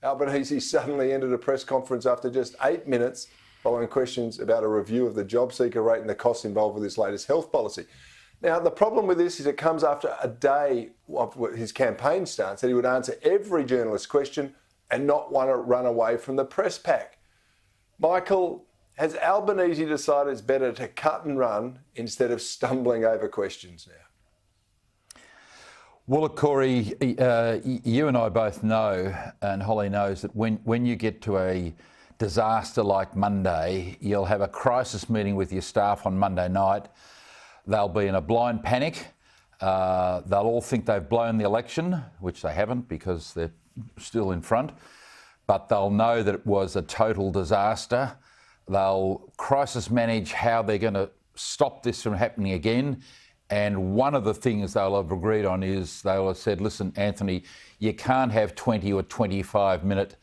Albanese suddenly ended a press conference after just 8 minutes following questions about a review of the job seeker rate and the costs involved with his latest health policy. Now, the problem with this is it comes after a day of his campaign stance that he would answer every journalist's question and not want to run away from the press pack. Michael, has Albanese decided it's better to cut and run instead of stumbling over questions now? Well, look, Corey, you and I both know, and Holly knows, that when you get to a disaster like Monday, you'll have a crisis meeting with your staff on Monday night. They'll be in a blind panic. They'll all think they've blown the election, which they haven't because they're still in front. But they'll know that it was a total disaster. They'll crisis manage how they're going to stop this from happening again. And one of the things they'll have agreed on is they'll have said, listen, Anthony, you can't have 20 or 25 minute,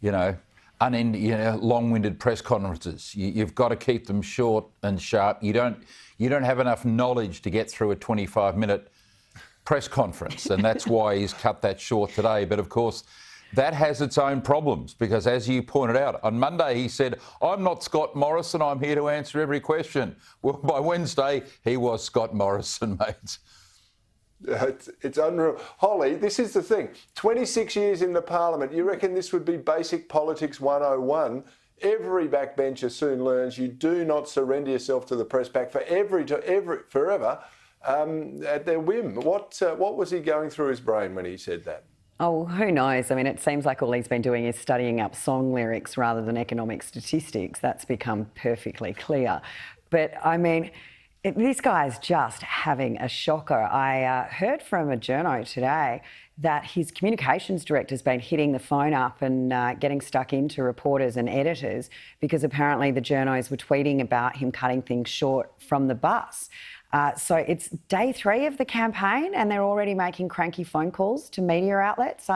long-winded press conferences. You've got to keep them short and sharp. You don't have enough knowledge to get through a 25-minute press conference, and that's why he's cut that short today. But of course, that has its own problems because, as you pointed out, on Monday he said, I'm not Scott Morrison, I'm here to answer every question. Well, by Wednesday, he was Scott Morrison, mate. It's unreal. Holly, this is the thing. 26 years in the Parliament, you reckon this would be basic politics 101? Every backbencher soon learns you do not surrender yourself to the press pack forever at their whim. What was he going through his brain when he said that? Oh, who knows? I mean, it seems like all he's been doing is studying up song lyrics rather than economic statistics. That's become perfectly clear. But, I mean, this guy's just having a shocker. I heard from a journo today that his communications director's been hitting the phone up and getting stuck into reporters and editors because apparently the journos were tweeting about him cutting things short from the bus. So it's day 3 of the campaign and they're already making cranky phone calls to media outlets.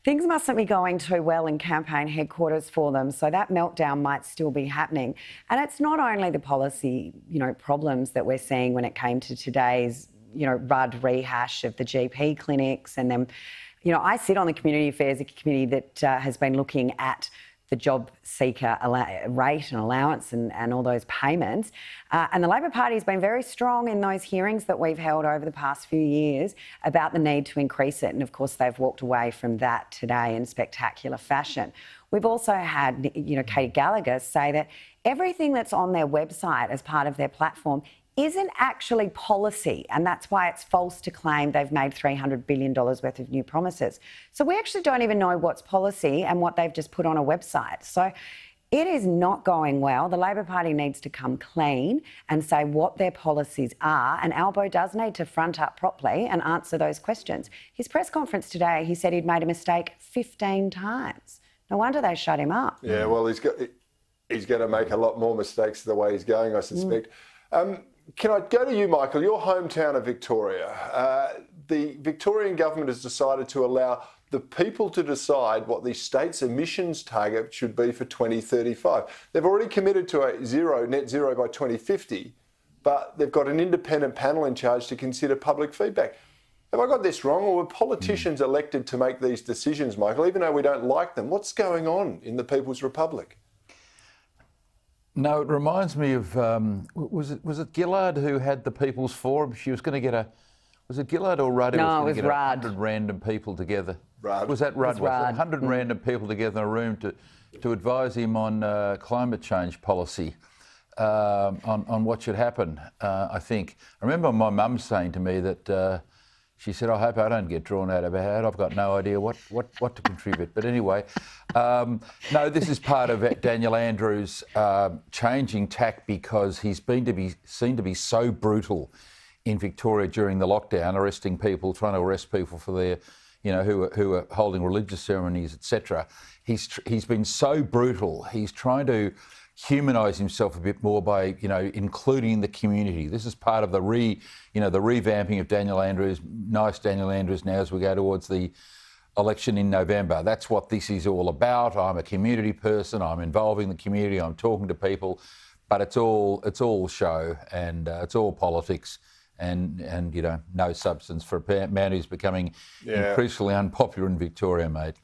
Things mustn't be going too well in campaign headquarters for them, so that meltdown might still be happening. And it's not only the policy, problems that we're seeing when it came to today's, Rudd rehash of the GP clinics. And then, I sit on the Community Affairs Committee that has been looking at the job seeker rate and allowance and all those payments. And the Labor Party has been very strong in those hearings that we've held over the past few years about the need to increase it. And of course, they've walked away from that today in spectacular fashion. We've also had, Katie Gallagher say that everything that's on their website as part of their platform isn't actually policy, and that's why it's false to claim they've made $300 billion worth of new promises. So we actually don't even know what's policy and what they've just put on a website. So it is not going well. The Labor Party needs to come clean and say what their policies are, and Albo does need to front up properly and answer those questions. His press conference today, he said he'd made a mistake 15 times. No wonder they shut him up. Yeah, well, he's going to make a lot more mistakes the way he's going, I suspect. Can I go to you, Michael? Your hometown of Victoria. The Victorian government has decided to allow the people to decide what the state's emissions target should be for 2035. They've already committed to a net zero by 2050, but they've got an independent panel in charge to consider public feedback. Have I got this wrong, or were politicians elected to make these decisions, Michael, even though we don't like them? What's going on in the People's Republic? No, it reminds me of, was it Gillard who had the People's Forum? She was going to get was it Gillard or Rudd? No, it was Rudd. 100 random people together. Rudd. Was that Rudd? It was Rudd. 100 random people together in a room to advise him on climate change policy, on what should happen, I think. I remember my mum saying to me that she said, I hope I don't get drawn out of a hat. I've got no idea what to contribute. But anyway, no, this is part of Daniel Andrews' changing tack because he's been seen to be so brutal in Victoria during the lockdown, trying to arrest people for their, who are holding religious ceremonies, etc. He's been so brutal. He's trying to humanise himself a bit more by, including the community. This is part of the revamping of Daniel Andrews, nice Daniel Andrews now as we go towards the election in November. That's what this is all about. I'm a community person. I'm involving the community. I'm talking to people, but it's all show and it's all politics and no substance for a man who's becoming increasingly unpopular in Victoria, mate.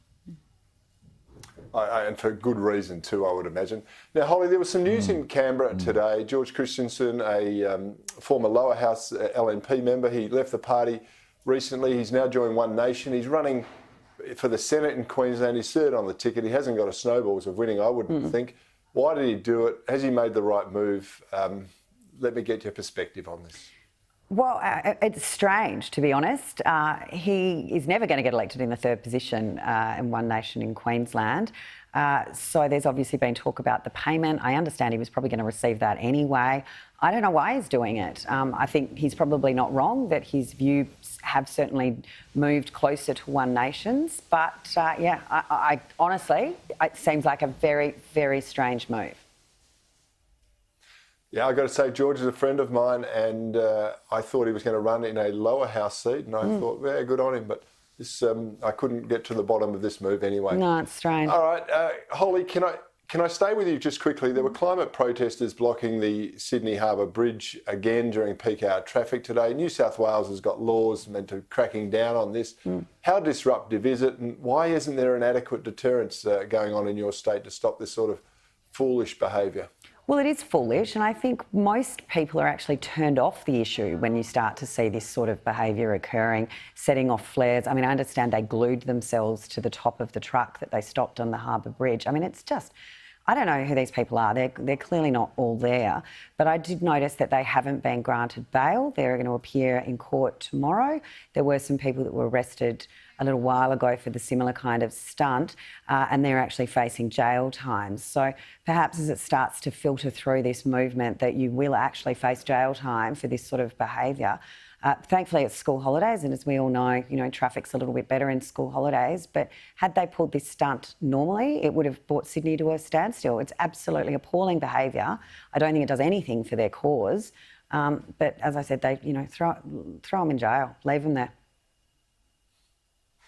And for good reason too, I would imagine. Now, Holly, there was some news in Canberra today. George Christensen, a former Lower House LNP member, he left the party recently. He's now joined One Nation. He's running for the Senate in Queensland. He's third on the ticket. He hasn't got a snowballs of winning, I wouldn't think. Why did he do it? Has he made the right move? Let me get your perspective on this. Well, it's strange, to be honest. He is never going to get elected in the third position in One Nation in Queensland. So there's obviously been talk about the payment. I understand he was probably going to receive that anyway. I don't know why he's doing it. I think he's probably not wrong that his views have certainly moved closer to One Nation's. But yeah, I honestly, it seems like a very, very strange move. Yeah, I've got to say, George is a friend of mine, and I thought he was going to run in a lower house seat, and I thought, yeah, good on him. But this, I couldn't get to the bottom of this move anyway. No, it's strange. All right, Holly, can I stay with you just quickly? There were climate protesters blocking the Sydney Harbour Bridge again during peak hour traffic today. New South Wales has got laws meant to cracking down on this. How disruptive is it, and why isn't there an adequate deterrence going on in your state to stop this sort of foolish behaviour? Well, it is foolish, and I think most people are actually turned off the issue when you start to see this sort of behaviour occurring, setting off flares. I mean, I understand they glued themselves to the top of the truck that they stopped on the Harbour Bridge. I mean, it's just, I don't know who these people are. They're clearly not all there. But I did notice that they haven't been granted bail. They're going to appear in court tomorrow. There were some people that were arrested a little while ago for the similar kind of stunt, and they're actually facing jail time. So perhaps as it starts to filter through this movement that you will actually face jail time for this sort of behaviour. Thankfully, it's school holidays, and as we all know, traffic's a little bit better in school holidays. But had they pulled this stunt normally, it would have brought Sydney to a standstill. It's absolutely appalling behaviour. I don't think it does anything for their cause. But as I said, they, throw them in jail, leave them there.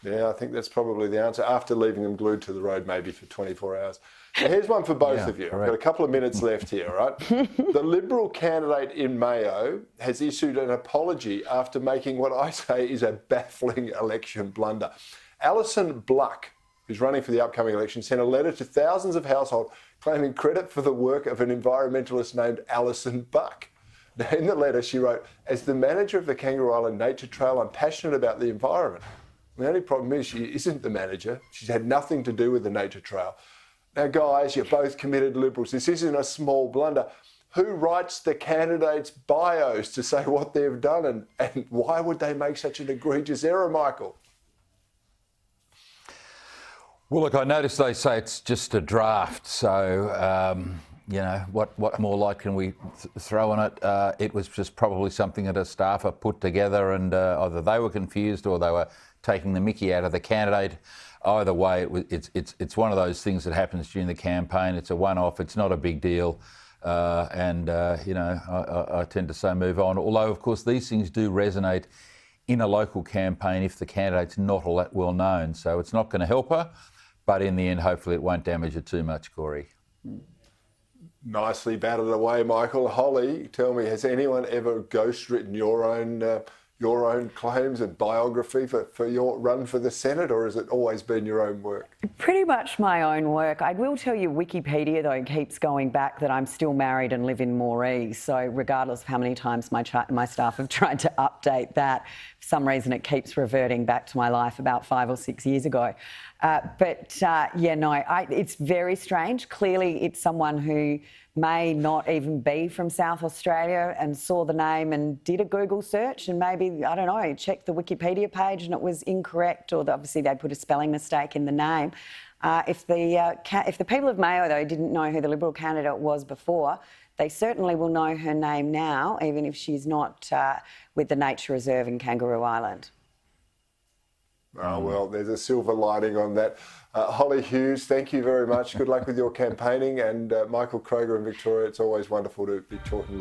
Yeah, I think that's probably the answer, after leaving them glued to the road maybe for 24 hours. Now, here's one for both of you. Correct. I've got a couple of minutes left here, right? The Liberal candidate in Mayo has issued an apology after making what I say is a baffling election blunder. Alison Bluck, who's running for the upcoming election, sent a letter to thousands of households claiming credit for the work of an environmentalist named Alison Buck. Now, in the letter, she wrote, "As the manager of the Kangaroo Island Nature Trail, I'm passionate about the environment. The only problem is she isn't the manager. She's had nothing to do with the nature trail." Now, guys, you're both committed Liberals. This isn't a small blunder. Who writes the candidates' bios to say what they've done, and why would they make such an egregious error, Michael? Well, look, I noticed they say it's just a draft, so what more light can we throw on it? It was just probably something that a staffer put together, and either they were confused or they were taking the mickey out of the candidate. Either way, it's one of those things that happens during the campaign. It's a one-off. It's not a big deal, I tend to say move on. Although, of course, these things do resonate in a local campaign if the candidate's not all that well known. So it's not going to help her, but in the end, hopefully, it won't damage her too much, Corey. Nicely batted away, Michael. Holly, tell me, has anyone ever ghostwritten your own claims and biography for your run for the Senate, or has it always been your own work? Pretty much my own work. I will tell you, Wikipedia, though, keeps going back that I'm still married and live in Moree. So regardless of how many times my staff have tried to update that, for some reason it keeps reverting back to my life about 5 or 6 years ago. It's very strange. Clearly, it's someone who may not even be from South Australia and saw the name and did a Google search and maybe, I don't know, checked the Wikipedia page and it was incorrect, or obviously they put a spelling mistake in the name. If the people of Mayo, though, didn't know who the Liberal candidate was before, they certainly will know her name now, even if she's not with the Nature Reserve in Kangaroo Island. Oh, well, there's a silver lining on that. Holly Hughes, thank you very much. Good luck with your campaigning. And Michael Kroger in Victoria, it's always wonderful to be talking to you.